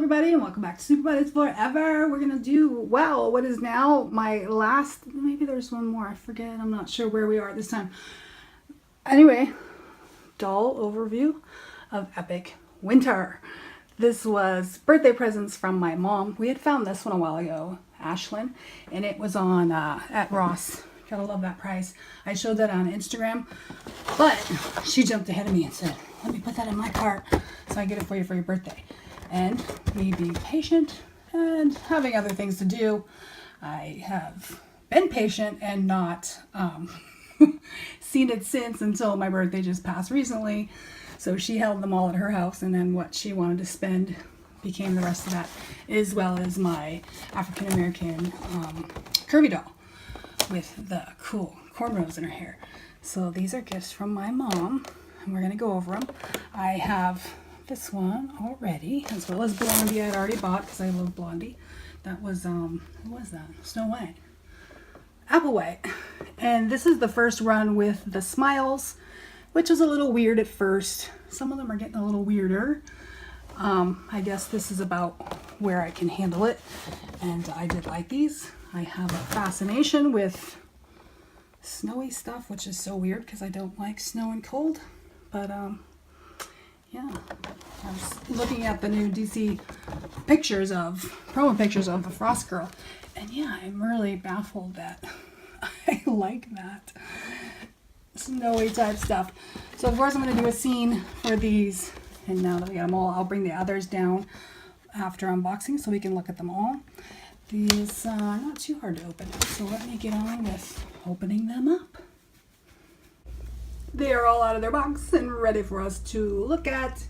everybody, and welcome back to Super Buddies Forever. We're gonna do, well, what is now my last, maybe there's one more, I forget, I'm not sure where we are this time. Anyway, doll overview of Epic Winter. This was birthday presents from my mom. We had found this one a while ago, Ashlynn, and it was on at Ross. Gotta love that price. I showed that on Instagram, but she jumped ahead of me and said, let me put that in my cart so I get it for you for your birthday. And me being patient and having other things to do, I have been patient and not seen it since until my birthday just passed recently. So she held them all at her house, and then what she wanted to spend became the rest of that, as well as my African American curvy doll with the cool cornrows in her hair. So these are gifts from my mom, and we're going to go over them. I have this one already, as well as Blondie I had already bought because I love Blondie. That was, what was that? Snow White. Applewhite. And this is the first run with the smiles, which was a little weird at first. Some of them are getting a little weirder. I guess this is about where I can handle it, and I did like these. I have a fascination with snowy stuff, which is so weird because I don't like snow and cold. But yeah, I was looking at the new DC pictures promo pictures of the Frost Girl, and yeah, I'm really baffled that I like that snowy type stuff. So of course I'm going to do a scene for these, and now that we got them all, I'll bring the others down after unboxing so we can look at them all. These are not too hard to open, so let me get on with opening them up. They are all out of their box and ready for us to look at.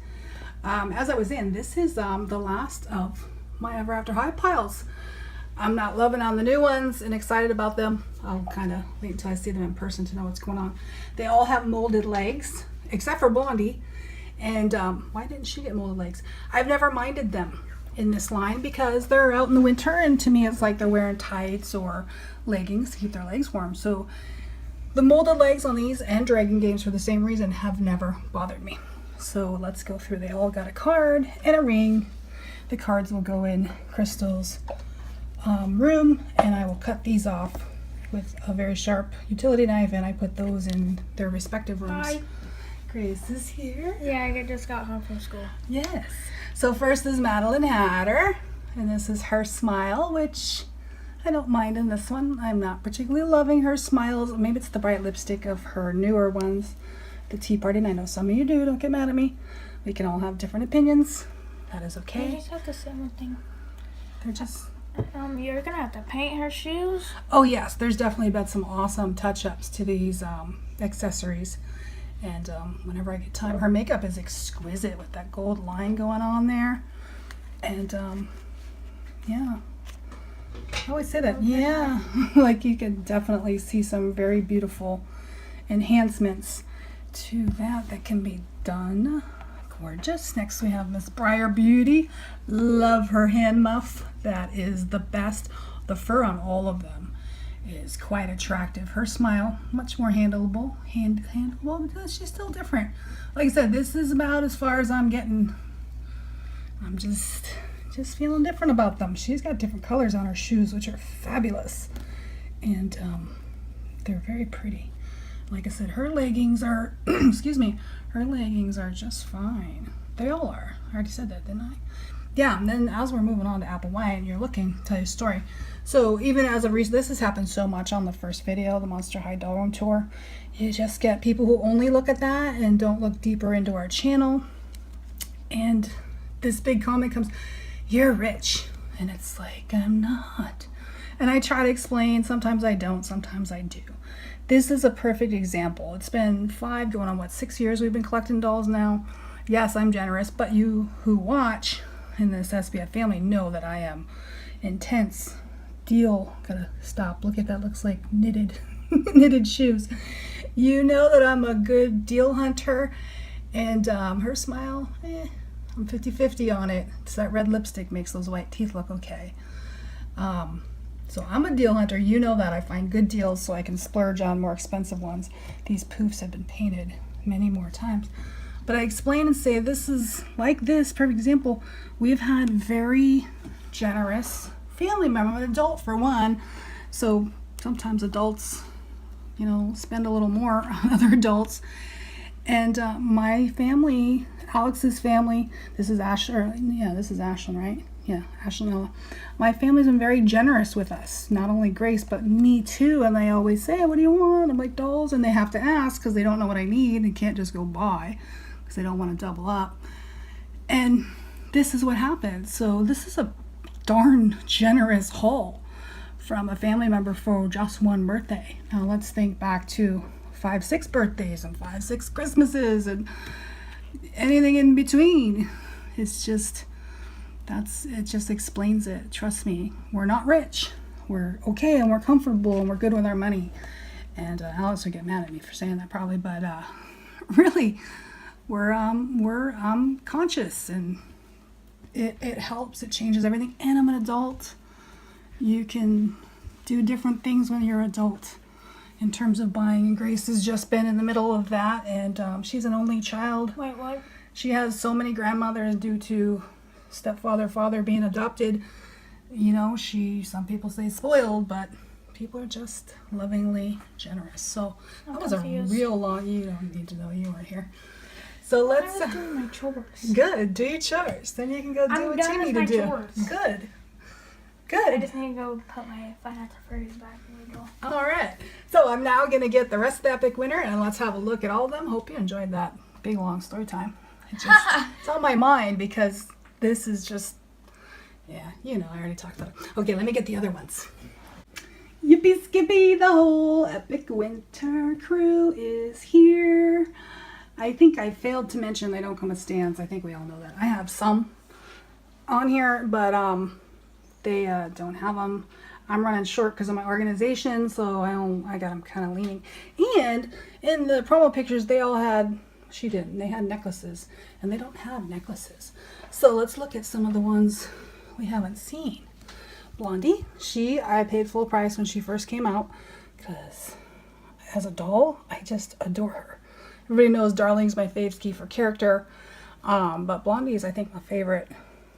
As I was saying, this is the last of my Ever After High piles. I'm not loving on the new ones and excited about them. I'll kind of wait until I see them in person to know what's going on. They all have molded legs, except for Blondie. And why didn't she get molded legs? I've never minded them in this line because they're out in the winter, and to me it's like they're wearing tights or leggings to keep their legs warm. So the molded legs on these and Dragon Games for the same reason have never bothered me. So let's go through. They all got a card and a ring. The cards will go in Crystal's room, and I will cut these off with a very sharp utility knife, and I put those in their respective rooms. Hi. Grace is here. Yeah, I just got home from school. Yes. So first is Madeline Hatter, and this is her smile, which I don't mind in this one. I'm not particularly loving her smiles. Maybe it's the bright lipstick of her newer ones, the Tea Party, and I know some of you do. Don't get mad at me. We can all have different opinions. That is okay. I just have to say one thing. They're just... You're gonna have to paint her shoes. Oh yes, there's definitely been some awesome touch-ups to these accessories. And whenever I get time, her makeup is exquisite with that gold line going on there. And yeah. I always say that, yeah, like you can definitely see some very beautiful enhancements to that can be done. Gorgeous. Next we have Miss Briar Beauty. Love her hand muff. That is the best. The fur on all of them is quite attractive. Her smile, much more handleable because she's still different. Like I said, this is about as far as I'm getting. I'm just feeling different about them. She's got different colors on her shoes, which are fabulous, and they're very pretty. Like I said, her leggings are excuse me, her leggings are just fine. They all are. I already said that, didn't I? Yeah. And then as we're moving on to Applewhite, and you're looking, tell you a story. So even as of recent, this has happened so much on the first video, the Monster High Doll Room tour. You just get people who only look at that and don't look deeper into our channel. And this big comment comes, "You're rich," and it's like, I'm not. And I try to explain. Sometimes I don't, sometimes I do. This is a perfect example. It's been 5 going on 6 years we've been collecting dolls now. Yes, I'm generous, but you who watch in this SBF family know that I am intense. Deal. Gotta stop. Look at that. Looks like knitted knitted shoes. You know that I'm a good deal hunter, and her smile, I'm 50-50 on it. It's that red lipstick makes those white teeth look okay. So I'm a deal hunter. You know that. I find good deals so I can splurge on more expensive ones. These poofs have been painted many more times. But I explain and say this is like this, perfect example. We've had very generous family member, an adult for one. So sometimes adults, you know, spend a little more on other adults. And my family, Alex's family, this is Ashlynn, right? Yeah, Ashlynn Ella. My family's been very generous with us. Not only Grace, but me too. And they always say, what do you want? I'm like, dolls. And they have to ask because they don't know what I need and can't just go buy because they don't want to double up. And this is what happened. So this is a darn generous haul from a family member for just one birthday. Now let's think back to 5-6 birthdays and 5-6 Christmases and anything in between. It's just, it just explains it. Trust me, we're not rich. We're okay and we're comfortable and we're good with our money. And Alex would get mad at me for saying that probably, but really, we're conscious, and it helps. It changes everything. And I'm an adult. You can do different things when you're an adult in terms of buying. And Grace has just been in the middle of that, and she's an only child. Wait, what? She has so many grandmothers due to father being adopted. You know, some people say spoiled, but people are just lovingly generous. So that was confused. a real long, you don't need to know, you weren't here. So let's I was doing my chores. good, do your chores. Then you can go do what you need to do. Chores. Good. I just need to go put my Five Nights at Freddy's back in the door. All right. So I'm now going to get the rest of the epic winner, and let's have a look at all of them. Hope you enjoyed that big, long story time. It's on my mind because this is just, yeah, you know, I already talked about it. Okay, let me get the other ones. Yippee skippy, the whole epic winter crew is here. I think I failed to mention they don't come with stands. I think we all know that. I have some on here, but they don't have them. I'm running short because of my organization, so I got them kind of leaning. And in the promo pictures, they all had, she didn't, they had necklaces, and they don't have necklaces. So let's look at some of the ones we haven't seen. Blondie, I paid full price when she first came out because as a doll, I just adore her. Everybody knows Darling's my fave ski for character, but Blondie is, I think, my favorite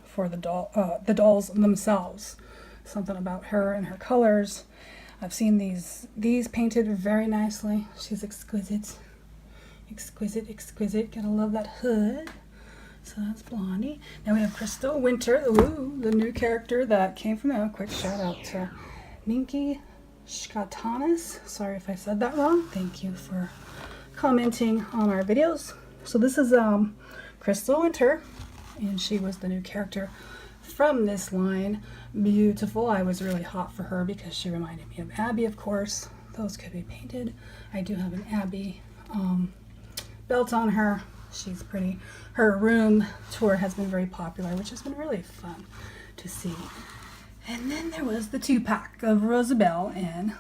for the dolls themselves. Something about her and her colors. I've seen these painted very nicely. She's exquisite. Exquisite. Gotta love that hood. So that's Blondie. Now we have Crystal Winter, the new character that came from a quick shout out to Ninky Shkatanis. Sorry if I said that wrong. Thank you for commenting on our videos. So this is Crystal Winter, and she was the new character from this line. Beautiful. I was really hot for her because she reminded me of Abby, of course. Those could be painted. I do have an Abby belt on her. She's pretty. Her room tour has been very popular, which has been really fun to see. And then there was the 2-pack of Rosabella and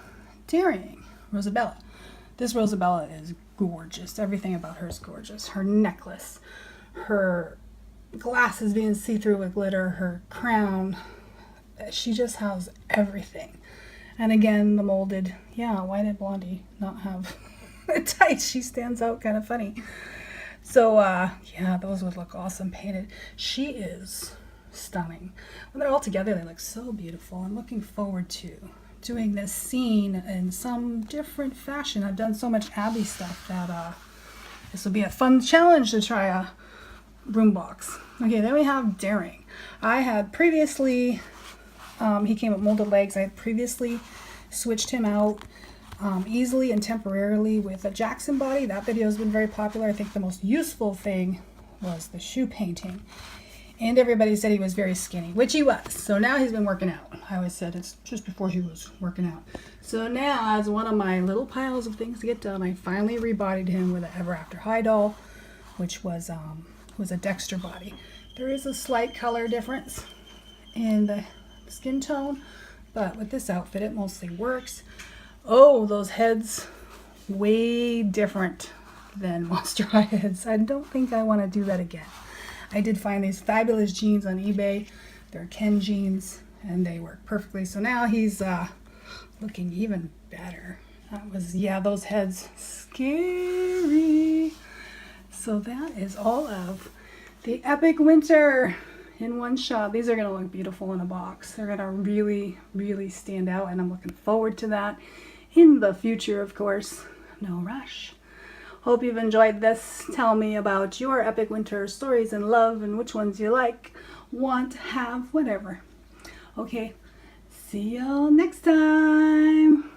Daring. Rosabella. This Rosabella is gorgeous. Everything about her is gorgeous. Her necklace, her glasses being see-through with glitter, her crown. She just has everything. And again, the molded. Yeah, why did Blondie not have tights? She stands out kind of funny. So, yeah, those would look awesome painted. She is stunning. When they're all together, they look so beautiful. I'm looking forward to doing this scene in some different fashion. I've done so much Abby stuff that this will be a fun challenge to try a room box. Okay, then we have Daring. I had previously, he came with molded legs. I had previously switched him out easily and temporarily with a Jackson body. That video has been very popular. I think the most useful thing was the shoe painting. And everybody said he was very skinny, which he was. So now he's been working out. I always said it's just before he was working out. So now, as one of my little piles of things to get done, I finally rebodied him with an Ever After High doll, which was a Dexter body. There is a slight color difference in the skin tone, but with this outfit, it mostly works. Oh, those heads, way different than Monster High heads. I don't think I want to do that again. I did find these fabulous jeans on eBay. They're Ken jeans, and they work perfectly. So now he's looking even better. That was, yeah, those heads, scary. So that is all of the Epic Winter in one shot. These are going to look beautiful in a box. They're going to really, really stand out, and I'm looking forward to that in the future, of course. No rush. Hope you've enjoyed this. Tell me about your Epic Winter stories and love and which ones you like, want, have, whatever. Okay, see y'all next time.